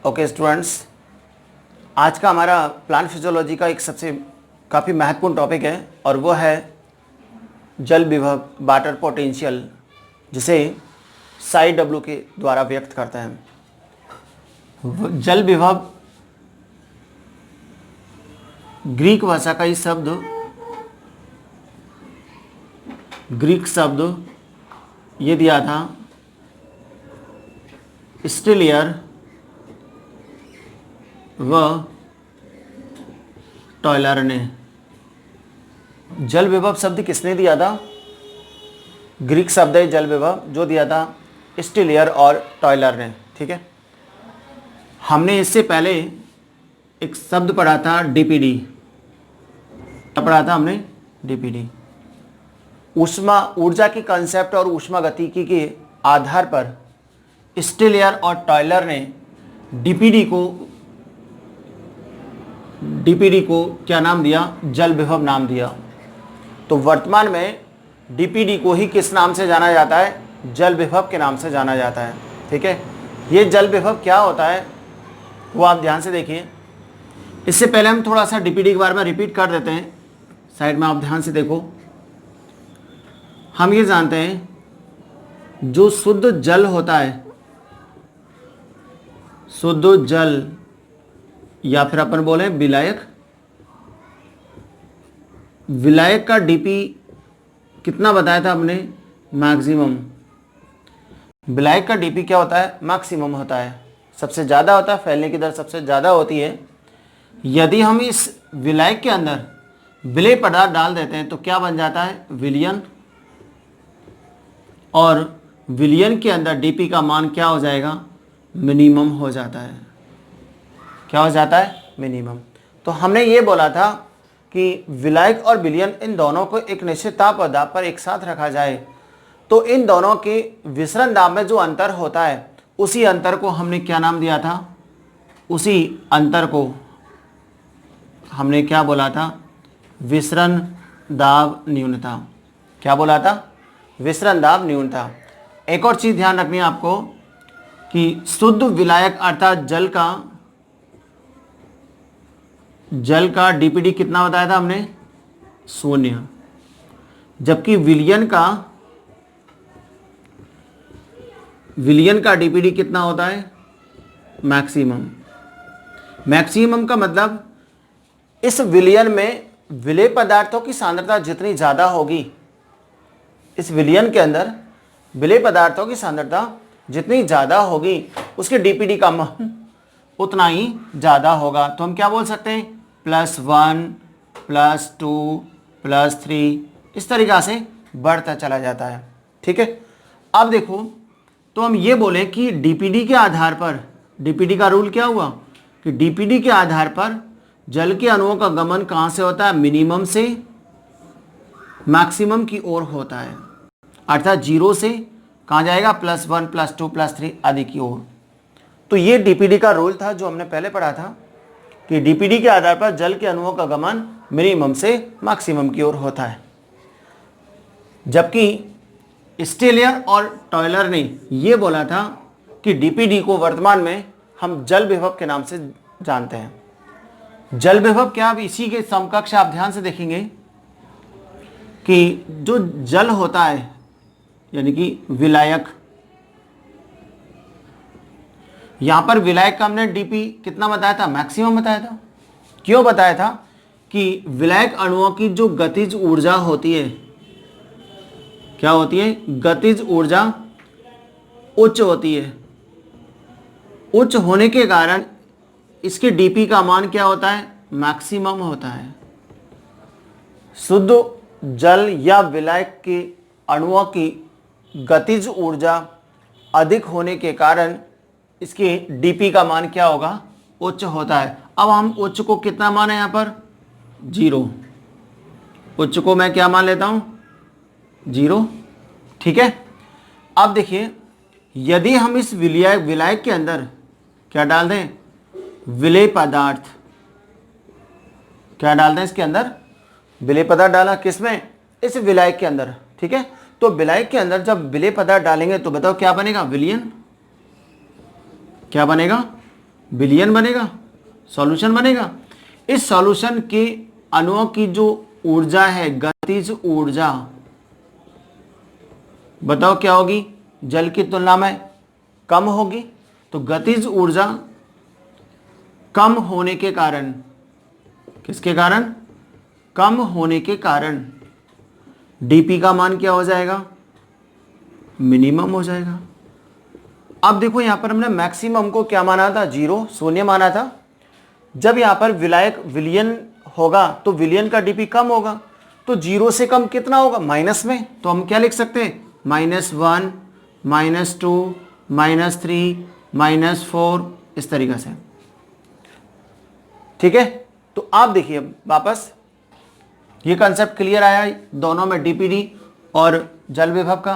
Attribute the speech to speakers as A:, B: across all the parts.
A: Okay students, आज का हमारा प्लांट फिजियोलॉजी का एक सबसे काफ़ी महत्वपूर्ण टॉपिक है और वो है जल विभव, वाटर पोटेंशियल, जिसे साई डब्ल्यू के द्वारा व्यक्त करते हैं। जल विभव ग्रीक भाषा का ही ग्रीक शब्द ये दिया था स्टिलियर व टॉयलर ने। जल विभव शब्द किसने दिया था? ग्रीक शब्द है जल विभव, जो दिया था स्टिलियर और टॉयलर ने। ठीक है, हमने इससे पहले एक शब्द पढ़ा था डीपीडी। क्या पढ़ा था हमने? डीपीडी। ऊष्मा ऊर्जा की कंसेप्ट और ऊष्मा गतिकी के आधार पर स्टिलियर और टॉयलर ने डीपीडी को क्या नाम दिया? जल विभव नाम दिया। तो वर्तमान में डीपीडी को ही किस नाम से जाना जाता है? जल विभव के नाम से जाना जाता है। ठीक है, ये जल विभव क्या होता है वो आप ध्यान से देखिए। इससे पहले हम थोड़ा सा डीपीडी के बारे में रिपीट कर देते हैं। साइड में आप ध्यान से देखो। हम ये जानते हैं जो शुद्ध जल होता है, शुद्ध जल या फिर अपन बोले विलायक, विलायक का डीपी कितना बताया था हमने? मैक्सिमम। विलायक का डीपी क्या होता है? मैक्सिमम होता है, सबसे ज़्यादा होता है, फैलने की दर सबसे ज़्यादा होती है। यदि हम इस विलायक के अंदर विलेय पदार्थ डाल देते हैं तो क्या बन जाता है? विलयन। और विलयन के अंदर डीपी का मान क्या हो जाएगा? मिनिमम हो जाता है। क्या हो जाता है? मिनिमम। तो हमने ये बोला था कि विलायक और विलयन, इन दोनों को एक निश्चित ताप और दाब पर एक साथ रखा जाए तो इन दोनों के विसरण दाब में जो अंतर होता है, उसी अंतर को हमने क्या नाम दिया था? उसी अंतर को हमने क्या बोला था? विसरण दाब न्यूनता। क्या बोला था? विसरण दाब न्यूनता। एक और चीज़ ध्यान रखनी है आपको कि शुद्ध विलायक अर्थात जल का डीपीडी कितना बताया था हमने? 0। जबकि विलयन का डीपीडी कितना होता है? मैक्सिमम। मैक्सिमम का मतलब इस विलयन में विलेय पदार्थों की सांद्रता जितनी ज़्यादा होगी, इस विलयन के अंदर विलेय पदार्थों की सांद्रता जितनी ज़्यादा होगी, उसके डीपीडी का मान उतना ही ज़्यादा होगा। तो हम क्या बोल सकते हैं? +1, +2, +3, इस तरीक़ा से बढ़ता चला जाता है। ठीक है, अब देखो, तो हम ये बोलें कि डीपीडी के आधार पर, डीपीडी का रूल क्या हुआ कि डीपीडी के आधार पर जल के अणुओं का गमन कहाँ से होता है? मिनिमम से मैक्सिमम की ओर होता है। अर्थात 0 से कहाँ जाएगा? +1, +2, +3 आदि की ओर। तो ये डीपीडी का रूल था जो हमने पहले पढ़ा था कि डीपीडी के आधार पर जल के अणुओं का गमन मिनिमम से मैक्सिमम की ओर होता है। जबकि स्टिलियर और टॉयलर ने ये बोला था कि डीपीडी को वर्तमान में हम जल विभव के नाम से जानते हैं। जल विभव क्या? अब इसी के समकक्ष आप ध्यान से देखेंगे कि जो जल होता है यानी कि विलायक, यहां पर विलायक का हमने डीपी कितना बताया था? मैक्सिमम बताया था। क्यों बताया था? कि विलायक अणुओं की जो गतिज ऊर्जा होती है, क्या होती है? गतिज ऊर्जा उच्च होती है। उच्च होने के कारण इसके डीपी का मान क्या होता है? मैक्सिमम होता है। शुद्ध जल या विलायक के अणुओं की गतिज ऊर्जा अधिक होने के कारण इसके डीपी का मान क्या होगा? उच्च होता है। अब हम उच्च को कितना माने? यहाँ पर 0। उच्च को मैं क्या मान लेता हूँ? 0। ठीक है, अब देखिए, यदि हम इस विलायक के अंदर क्या डाल दें? विलेय पदार्थ। क्या डाल दें इसके अंदर? विलेय पदार्थ डाला। किसमें? इस विलायक के अंदर। ठीक है, तो विलायक के अंदर जब विलेय पदार्थ डालेंगे तो बताओ क्या बनेगा? विलयन। क्या बनेगा? विलयन बनेगा, सॉल्यूशन बनेगा। इस सॉल्यूशन के अणुओं की जो ऊर्जा है, गतिज ऊर्जा, बताओ क्या होगी? जल की तुलना में कम होगी। तो गतिज ऊर्जा कम होने के कारण, किसके कारण? कम होने के कारण डीपी का मान क्या हो जाएगा? मिनिमम हो जाएगा। अब देखो यहां पर हमने मैक्सिमम को क्या माना था? 0, शून्य माना था। जब यहां पर विलायक विलयन होगा तो विलयन का डीपी कम होगा, तो 0 से कम कितना होगा? माइनस में। तो हम क्या लिख सकते हैं? -1, -2, -3, -4, इस तरीके से। ठीक है, तो आप देखिए वापस, ये कंसेप्ट क्लियर आया दोनों में, डीपीडी और जल विभव का।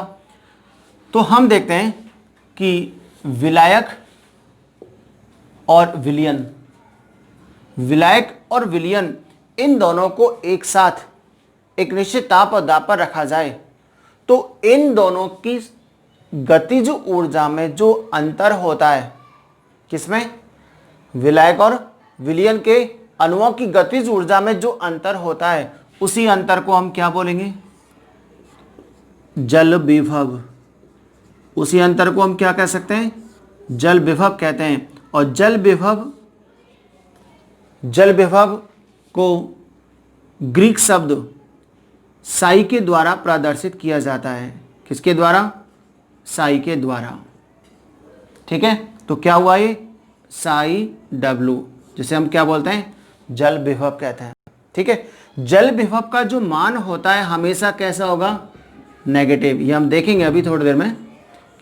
A: तो हम देखते हैं कि विलायक और विलयन, विलायक और विलयन, इन दोनों को एक साथ एक निश्चित ताप और दाब पर रखा जाए तो इन दोनों की गतिज ऊर्जा में जो अंतर होता है, किसमें? विलायक और विलयन के अणुओं की गतिज ऊर्जा में जो अंतर होता है, उसी अंतर को हम क्या बोलेंगे? जल विभव। उसी अंतर को हम क्या कह सकते हैं? जल विभव कहते हैं। और जल विभव को ग्रीक शब्द साई के द्वारा प्रदर्शित किया जाता है। किसके द्वारा? साई के द्वारा। ठीक है, तो क्या हुआ ये? साई डब्लू, जिसे हम क्या बोलते हैं? जल विभव कहते हैं। ठीक है, जल विभव का जो मान होता है हमेशा कैसा होगा? नेगेटिव। ये हम देखेंगे अभी थोड़ी देर में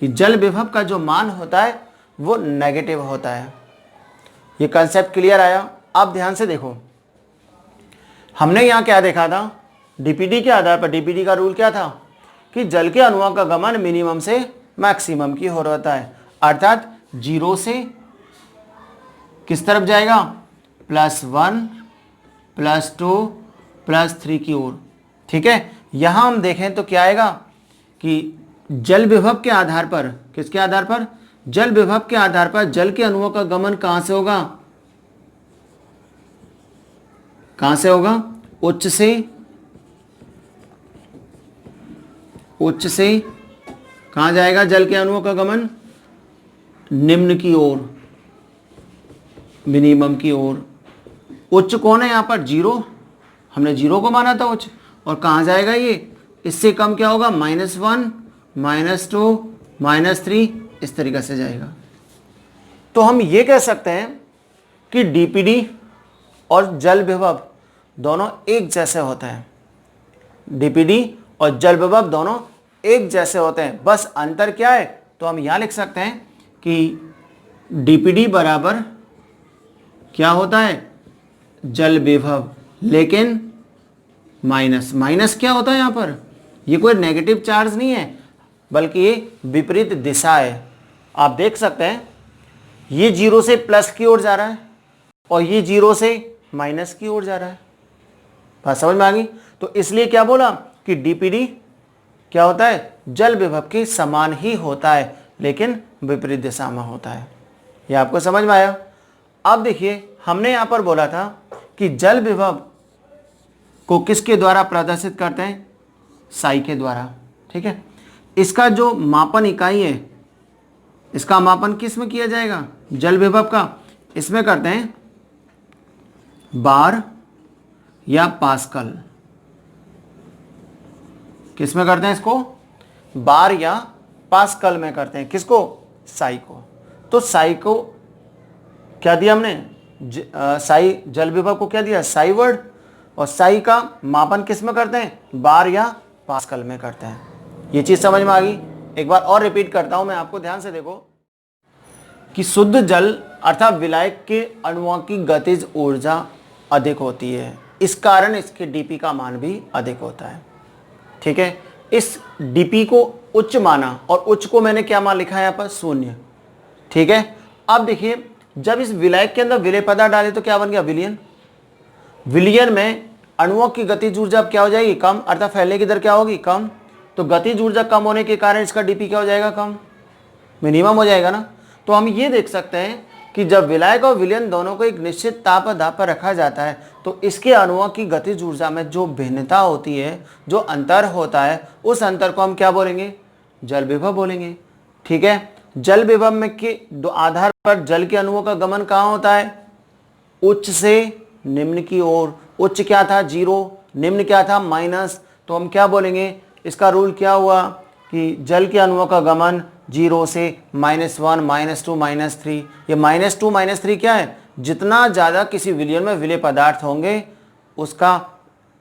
A: कि जल विभव का जो मान होता है वो नेगेटिव होता है। ये कंसेप्ट क्लियर आया? आप ध्यान से देखो, हमने यहाँ क्या देखा था? डीपीडी के आधार पर, डीपीडी का रूल क्या था कि जल के अणुओं का गमन मिनिमम से मैक्सिमम की ओर होता है, अर्थात 0 से किस तरफ जाएगा? +1, +2, +3 की ओर। ठीक है, यहां हम देखें तो क्या आएगा कि जल विभव के आधार पर, किसके आधार पर? जल विभव के आधार पर जल के अणुओं का गमन कहां से होगा? कहां से होगा? उच्च से कहां जाएगा जल के अणुओं का गमन? निम्न की ओर, मिनिमम की ओर। उच्च कौन है यहां पर? 0, हमने 0 को माना था उच्च। और कहां जाएगा ये? इससे कम क्या होगा? -1, -2, -3, इस तरीके से जाएगा। तो हम ये कह सकते हैं कि डीपीडी और जल विभव दोनों एक जैसे होते हैं। डीपीडी और जल विभव दोनों एक जैसे होते हैं, बस अंतर क्या है? तो हम यहां लिख सकते हैं कि डीपीडी बराबर क्या होता है? जल विभव, लेकिन माइनस क्या होता है यहां पर? ये कोई नेगेटिव चार्ज नहीं है, बल्कि ये विपरीत दिशा है। आप देख सकते हैं ये 0 से प्लस की ओर जा रहा है और ये 0 से माइनस की ओर जा रहा है। बात समझ में आ गई? तो इसलिए क्या बोला कि डीपीडी क्या होता है? जल विभव के समान ही होता है, लेकिन विपरीत दिशा में होता है। ये आपको समझ में आया? अब देखिए, हमने यहां पर बोला था कि जल विभव को किसके द्वारा प्रदर्शित करते हैं? साई के द्वारा। ठीक है, इसका जो मापन इकाई है, इसका मापन किस में किया जाएगा? जल विभव का, इसमें करते हैं बार या पास्कल। किस में करते हैं इसको? बार या पास्कल में करते हैं। किसको? साई को। तो साई को क्या दिया हमने? साई जल विभव को क्या दिया? साई वर्ड। और साई का मापन किस में करते हैं? बार या पास्कल में करते हैं। ये चीज समझ में आ गई? एक बार और रिपीट करता हूं मैं आपको, ध्यान से देखो कि शुद्ध जल अर्थात विलायक के अणुओं की गतिज ऊर्जा अधिक होती है, इस कारण इसके डीपी का मान भी अधिक होता है। ठीक है, इस डीपी को उच्च माना और उच्च को मैंने क्या मान लिखा है यहाँ पर? 0। ठीक है, अब देखिए, जब इस विलायक के अंदर विलेय पदार्थ डाले तो क्या बन गया? विलयन। विलयन में अणुओं की गतिज ऊर्जा क्या हो जाएगी? कम, अर्थात फैलने की दर क्या होगी? कम। तो गतिज ऊर्जा कम होने के कारण इसका डीपी क्या हो जाएगा? कम, मिनिमम हो जाएगा ना। तो हम ये देख सकते हैं कि जब विलायक और विलयन दोनों को एक निश्चित ताप और दाब पर रखा जाता है तो इसके अणुओं की गतिज ऊर्जा में जो भिन्नता होती है, जो अंतर होता है, उस अंतर को हम क्या बोलेंगे? जल विभव बोलेंगे। ठीक है, जल विभव में के आधार पर जल के अणुओं का गमन कहाँ होता है? उच्च से निम्न की ओर। उच्च क्या था? 0, निम्न क्या था? माइनस। तो हम क्या बोलेंगे? इसका रूल क्या हुआ कि जल के अणुओं का गमन 0 से -1, -2, -3। ये -2, -3 क्या है? जितना ज़्यादा किसी विलयन में विलेय पदार्थ होंगे उसका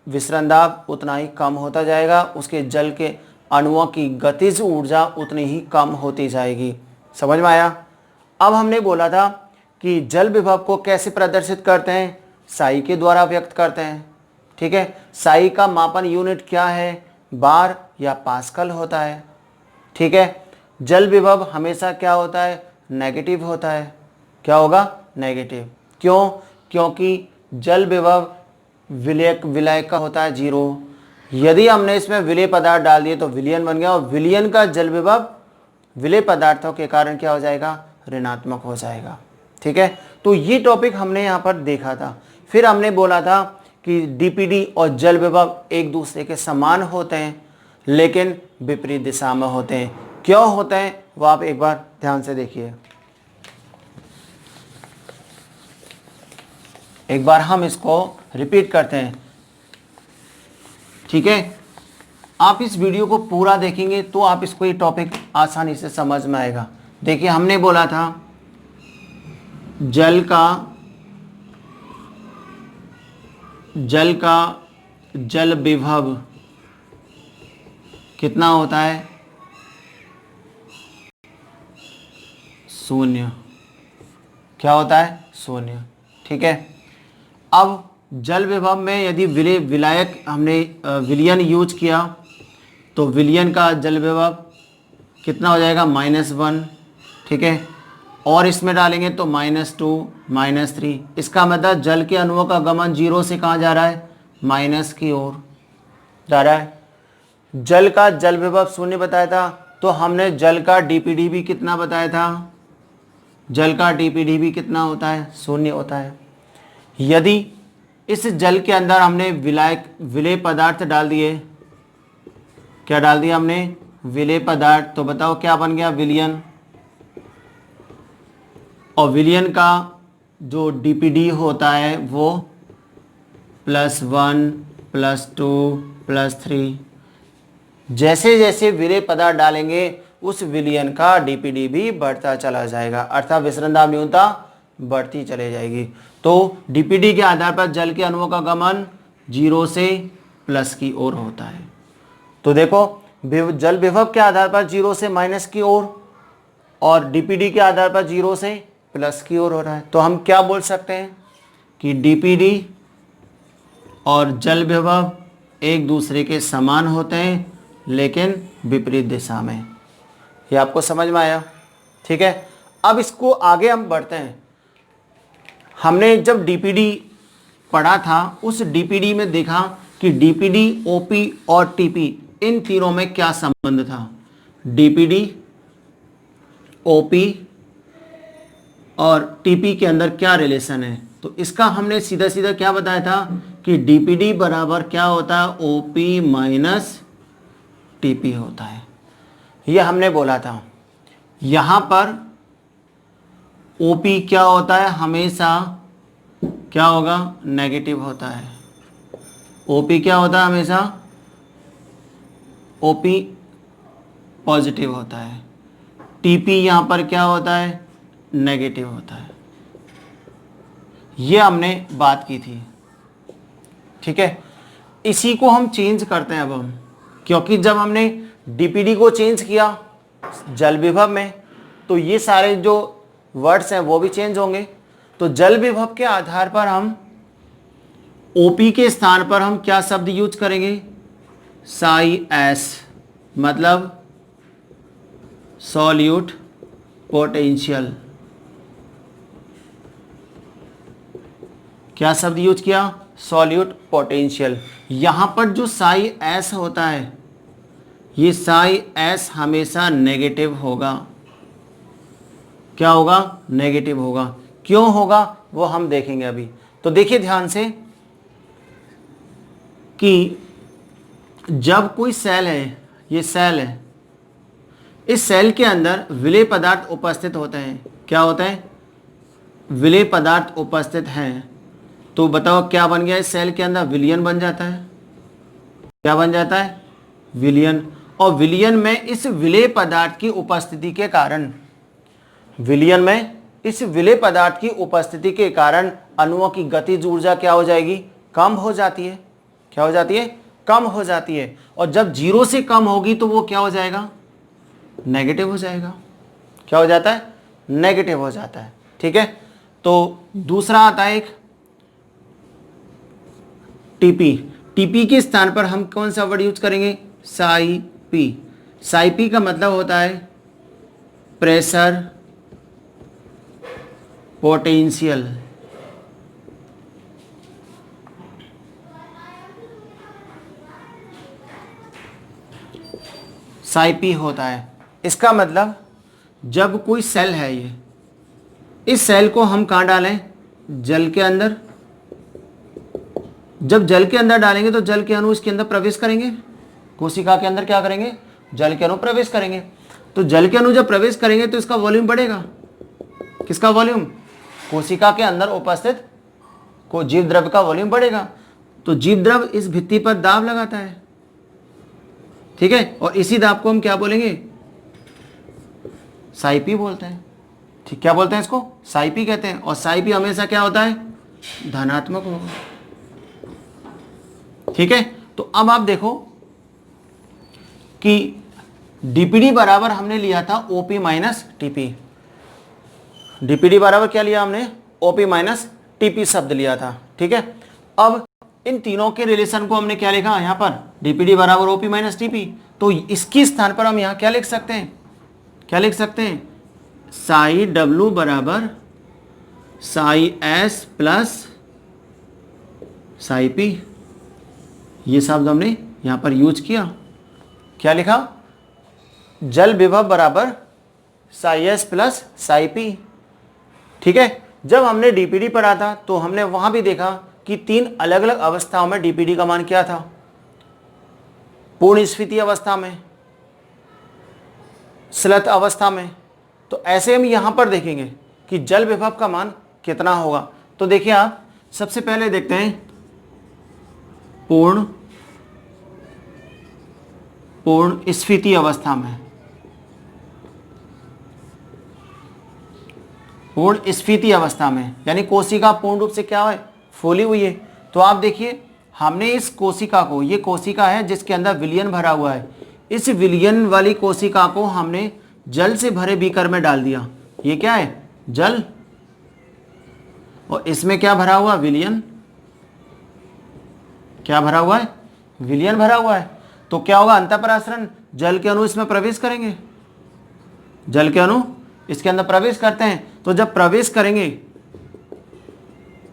A: विसरण दाब उतना ही कम होता जाएगा, उसके जल के अणुओं की गतिज ऊर्जा उतनी ही कम होती जाएगी। समझ में आया? अब हमने बोला था कि जल विभव को कैसे प्रदर्शित करते हैं? साई के द्वारा व्यक्त करते हैं। ठीक है, साई का मापन यूनिट क्या है? बार या पास्कल होता है। ठीक है, जल विभव हमेशा क्या होता है? नेगेटिव होता है। क्या होगा? नेगेटिव। क्यों? क्योंकि जल विभव विलायक का होता है 0। यदि हमने इसमें विलेय पदार्थ डाल दिए तो विलयन बन गया, और विलयन का जल विभव विलेय पदार्थों के कारण क्या हो जाएगा? ऋणात्मक हो जाएगा। ठीक है, तो ये टॉपिक हमने यहाँ पर देखा था। फिर हमने बोला था कि डीपीडी और जल विभव एक दूसरे के समान होते हैं लेकिन विपरीत दिशा में होते हैं। क्यों होते हैं वो आप एक बार ध्यान से देखिए। एक बार हम इसको रिपीट करते हैं। ठीक है, आप इस वीडियो को पूरा देखेंगे तो आप इसको ये टॉपिक आसानी से समझ में आएगा। देखिए, हमने बोला था जल का जल विभव कितना होता है? 0। क्या होता है? 0। ठीक है, अब जल विभव में यदि विलायक हमने विलयन यूज किया तो विलयन का जल विभव कितना हो जाएगा? -1। ठीक है, और इसमें डालेंगे तो -2, -3। इसका मतलब जल के अणुओं का गमन 0 से कहाँ जा रहा है? माइनस की ओर जा रहा है। जल का जल विभव 0 बताया था तो हमने जल का डीपीडी भी कितना बताया था? जल का डीपीडी भी कितना होता है? 0 होता है। यदि इस जल के अंदर हमने विलेय पदार्थ डाल दिए, क्या डाल दिया हमने? विलेय पदार्थ, तो बताओ क्या बन गया? विलयन। और विलयन का जो डीपीडी होता है वो +1, +2, +3। जैसे जैसे विलेय पदार्थ डालेंगे उस विलयन का डीपीडी भी बढ़ता चला जाएगा, अर्थात विसरण दाब न्यूनता बढ़ती चली जाएगी। तो डीपीडी के आधार पर जल के अणुओं का गमन 0 से प्लस की ओर होता है। तो देखो, जल विभव के आधार पर 0 से माइनस की ओर और डीपीडी के आधार पर 0 से प्लस की ओर हो रहा है। तो हम क्या बोल सकते हैं कि डीपीडी और जल विभव एक दूसरे के समान होते हैं लेकिन विपरीत दिशा में। ये आपको समझ में आया? ठीक है, अब इसको आगे हम बढ़ते हैं। हमने जब डीपीडी पढ़ा था उस डीपीडी में देखा कि डीपीडी, ओपी और टीपी इन तीनों में क्या संबंध था। डीपीडी, ओपी और टीपी के अंदर क्या रिलेशन है। तो इसका हमने सीधा सीधा क्या बताया था कि डीपीडी बराबर क्या होता है? ओपी माइनस टीपी होता है। यह हमने बोला था। यहाँ पर ओपी क्या होता है? हमेशा क्या होगा? नेगेटिव होता है। ओपी क्या होता है? हमेशा ओपी पॉजिटिव होता है। टीपी यहाँ पर क्या होता है? नेगेटिव होता है। ये हमने बात की थी। ठीक है, इसी को हम चेंज करते हैं अब हम, क्योंकि जब हमने डीपीडी को चेंज किया जल विभव में तो ये सारे जो वर्ड्स हैं वो भी चेंज होंगे। तो जल विभव के आधार पर हम ओपी के स्थान पर हम क्या शब्द यूज करेंगे? साई एस, मतलब सॉल्यूट पोटेंशियल। क्या शब्द यूज किया? Solute potential. यहां पर जो साई एस होता है, ये साई एस हमेशा नेगेटिव होगा। क्या होगा? नेगेटिव होगा। क्यों होगा वो हम देखेंगे अभी। तो देखिए ध्यान से कि जब कोई सेल है, ये सेल है, इस सेल के अंदर विलेय पदार्थ उपस्थित होते हैं। क्या होता है? विलेय पदार्थ उपस्थित हैं। तो बताओ क्या बन गया? इस सेल के अंदर विलयन बन जाता है। क्या बन जाता है? विलयन। और विलयन में इस विलेय पदार्थ की उपस्थिति के कारण, विलयन में इस विलेय पदार्थ की उपस्थिति के कारण अणुओं की गतिज ऊर्जा क्या हो जाएगी? कम हो जाती है। क्या हो जाती है? कम हो जाती है। और जब 0 से कम होगी तो वो क्या हो जाएगा? नेगेटिव हो जाएगा। क्या हो जाता है? नेगेटिव हो जाता है। ठीक है। तो दूसरा आता है एक टीपी। टीपी के स्थान पर हम कौन सा वर्ड यूज करेंगे? साई पी। साई पी का मतलब होता है प्रेशर पोटेंशियल। साई पी होता है। इसका मतलब जब कोई सेल है, ये इस सेल को हम कहाँ डालें? जल के अंदर। जब जल के अंदर डालेंगे तो जल के अणु इसके अंदर प्रवेश करेंगे। कोशिका के अंदर क्या करेंगे? जल के अणु प्रवेश करेंगे। तो जल के अणु जब प्रवेश करेंगे तो इसका वॉल्यूम बढ़ेगा। किसका वॉल्यूम? कोशिका के अंदर उपस्थित को जीव द्रव्य का वॉल्यूम बढ़ेगा। तो जीव द्रव्य इस भित्ति पर दाब लगाता है। ठीक है। और इसी दाब को हम क्या बोलेंगे? साई पी बोलते हैं। ठीक, क्या बोलते हैं इसको? साई पी कहते हैं। और साई पी हमेशा क्या होता है? धनात्मक होगा। ठीक है। तो अब आप देखो कि डीपीडी बराबर हमने लिया था ओपी माइनस टीपी। डीपीडी बराबर क्या लिया हमने? ओपी माइनस टीपी शब्द लिया था। ठीक है। अब इन तीनों के रिलेशन को हमने क्या लिखा यहां पर? डीपीडी बराबर ओपी माइनस टीपी। तो इसके स्थान पर हम यहां क्या लिख सकते हैं? क्या लिख सकते हैं? साई डब्ल्यू बराबर Sai S plus psi P. ये शब्द हमने यहां पर यूज किया। क्या लिखा? जल विभव बराबर Sai S plus psi P. ठीक है। जब हमने डीपीडी पढ़ा था तो हमने वहां भी देखा कि 3 अलग अलग अवस्थाओं में डीपीडी का मान क्या था? पूर्ण स्फीति अवस्था में, स्लथ अवस्था में। तो ऐसे हम यहां पर देखेंगे कि जल विभव का मान कितना होगा। तो देखिए आप सबसे पहले देखते हैं पूर्ण स्फीति अवस्था में। पूर्ण स्फीति अवस्था में यानी कोशिका पूर्ण रूप से क्या है? फूली हुई है। तो आप देखिए हमने इस कोशिका को, ये कोशिका है जिसके अंदर विलयन भरा हुआ है, इस विलयन वाली कोशिका को हमने जल से भरे बीकर में डाल दिया। ये क्या है? जल। और इसमें क्या भरा हुआ? विलयन। क्या भरा हुआ है? विलयन भरा हुआ है। तो क्या होगा? अंतःपरासरण। जल के अणु इसमें प्रवेश करेंगे। जल के अणु इसके अंदर प्रवेश करते हैं। तो जब प्रवेश करेंगे,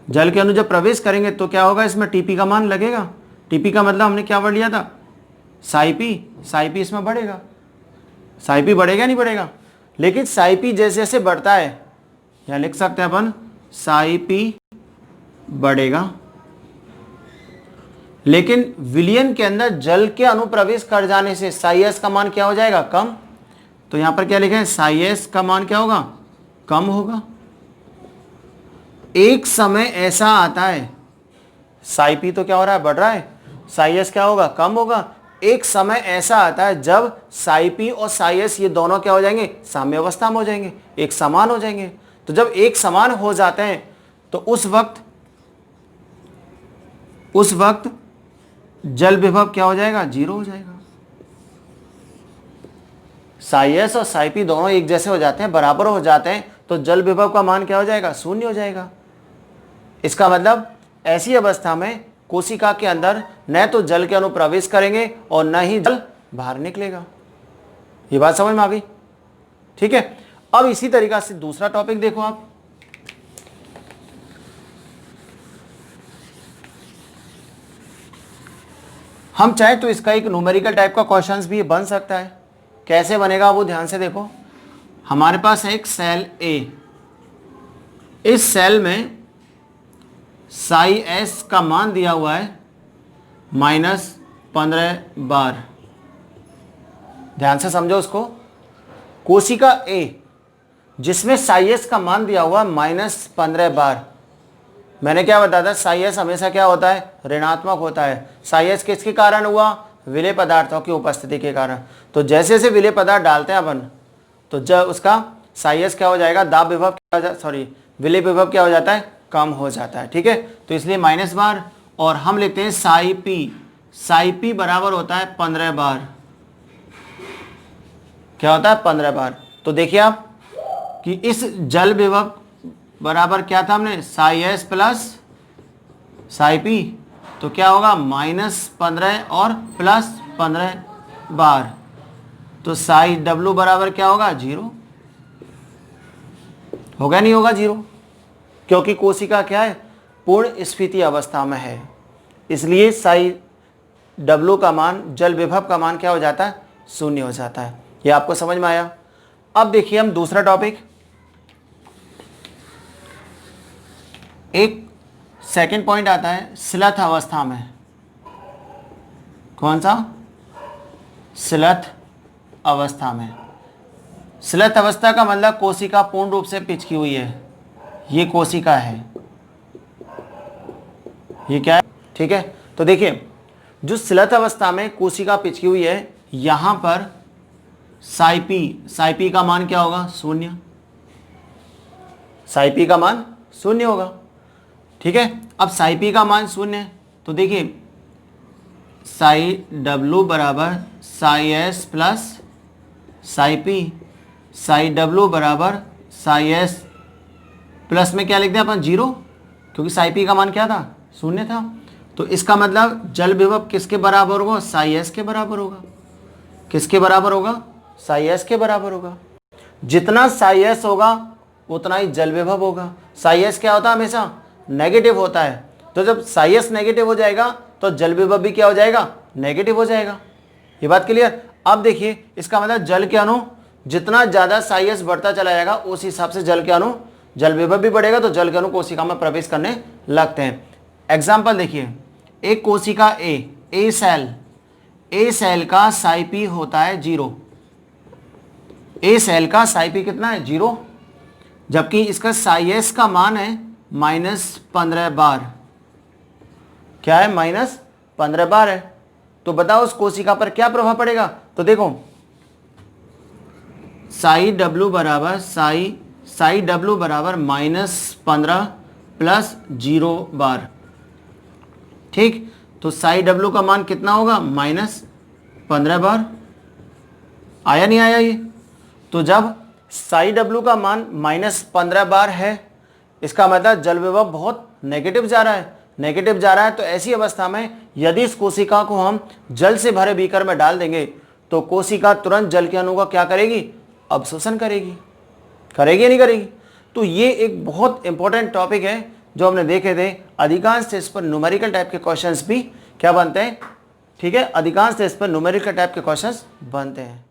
A: जल के अणु जब प्रवेश करेंगे तो क्या होगा? इसमें टीपी का मान लगेगा। टीपी का मतलब हमने क्या वर्ड लिया था? साई पी। साई पी इसमें बढ़ेगा। साई पी बढ़ेगा नहीं बढ़ेगा? लेकिन साई पी जैसे जैसे बढ़ता है, यहां लिख सकते हैं अपन साई पी बढ़ेगा, लेकिन विलयन के अंदर जल के अनुप्रवेश कर जाने से साई एस का मान क्या हो जाएगा? कम। तो यहां पर क्या लिखा है? साई एस का मान क्या होगा? कम होगा। एक समय ऐसा आता है, साई पी तो क्या हो रहा है? बढ़ रहा है। साई एस क्या होगा? कम होगा। एक समय ऐसा आता है जब साई पी और साई एस ये दोनों क्या हो जाएंगे? साम्य अवस्था में हो जाएंगे, एक समान हो जाएंगे। तो जब एक समान हो जाते हैं तो उस वक्त जल विभव क्या हो जाएगा? 0 हो जाएगा। साई एस और साई पी दोनों एक जैसे हो जाते हैं, बराबर हो जाते हैं, तो जल विभव का मान क्या हो जाएगा? 0 हो जाएगा। इसका मतलब ऐसी अवस्था में कोशिका के अंदर न तो जल के अणु प्रवेश करेंगे और न ही जल बाहर निकलेगा। ये बात समझ में आ गई? ठीक है। अब इसी तरीका से दूसरा टॉपिक देखो आप। हम चाहे तो इसका एक न्यूमेरिकल टाइप का क्वेश्चंस भी बन सकता है। कैसे बनेगा वो ध्यान से देखो। हमारे पास है एक सेल ए, इस सेल में साई एस का मान दिया हुआ है -15 बार। ध्यान से समझो उसको। कोशिका ए जिसमें साई एस का मान दिया हुआ -15 बार। मैंने क्या बताया था, साई एस हमेशा क्या होता है, ऋणात्मक होता है। साई एस किसके कारण हुआ, विलेय पदार्थों की उपस्थिति के कारण। तो जैसे जैसे विलेय पदार्थ डालते हैं अपन, तो जब उसका साई एस क्या हो जाएगा, दाब विभव विलेय विभव क्या हो जाता है, कम हो जाता है। ठीक है, तो इसलिए माइनस बार। और हम लिखते हैं साई पी बराबर होता है 15 बार। क्या होता है, 15 बार। तो देखिए आप कि इस जल विभव बराबर क्या था हमने, Sai S plus psi P. तो क्या होगा, -15 और +15 बार। तो साई डब्लू बराबर क्या होगा, 0 होगा, नहीं होगा 0, क्योंकि कोशिका क्या है, पूर्ण स्फीति अवस्था में है। इसलिए साई डब्लू का मान, जल विभव का मान क्या हो जाता है, 0 हो जाता है। ये आपको समझ में आया। अब देखिए हम दूसरा टॉपिक, एक सेकंड पॉइंट आता है स्लथ अवस्था में। कौन सा, स्लथ अवस्था में। स्लथ अवस्था का मतलब कोशिका पूर्ण रूप से पिचकी हुई है। ये कोशिका है, ये क्या है, ठीक है। तो देखिए जो स्लथ अवस्था में कोशिका पिचकी हुई है, यहां पर साई पी का मान क्या होगा, 0। साई पी का मान 0 होगा। ठीक है, अब साई पी का मान 0 है, तो देखिए साई डब्लू बराबर Sai S plus psi P. Sai W बराबर साई एस प्लस में क्या लिख दें अपन, 0, क्योंकि साई पी का मान क्या था, 0 था। तो इसका मतलब जल विभव किसके बराबर होगा, साई एस के बराबर होगा। किसके बराबर होगा, साई एस के बराबर होगा। जितना साई एस होगा उतना ही जल विभव होगा। साई एस क्या होता है, हमेशा नेगेटिव होता है। तो जब साई एस नेगेटिव हो जाएगा तो जल विभव भी क्या हो जाएगा, नेगेटिव हो जाएगा। ये बात क्लियर। अब देखिए इसका मतलब जल के अणु जितना ज्यादा साई एस बढ़ता चला जाएगा, उस हिसाब से जल के अणु, जल विभव भी बढ़ेगा, तो जल के अणु कोशिका में प्रवेश करने लगते हैं। एग्जाम्पल देखिए, एक कोशिका ए सेल का साई पी होता है 0। ए सेल का साई पी कितना है, 0, जबकि इसका साई एस का मान है -15 बार। क्या है, -15 बार है। तो बताओ उस कोशिका पर क्या प्रभाव पड़ेगा। तो देखो साई डब्लू बराबर -15 + 0 बार। ठीक, तो साई डब्लू का मान कितना होगा, -15 बार। आया नहीं आया ये। तो जब साई डब्लू का मान -15 बार है, इसका मतलब जल विभव बहुत नेगेटिव जा रहा है। नेगेटिव जा रहा है तो ऐसी अवस्था में यदि इस कोशिका को हम जल से भरे बीकर में डाल देंगे, तो कोशिका तुरंत जल के अणु का क्या करेगी, अवशोषण करेगी। करेगी या नहीं करेगी। तो ये एक बहुत इंपॉर्टेंट टॉपिक है जो हमने देखे थे। अधिकांश इस पर न्यूमेरिकल टाइप के क्वेश्चंस भी क्या बनते हैं, ठीक है, अधिकांश इस पर न्यूमेरिकल टाइप के क्वेश्चंस बनते हैं।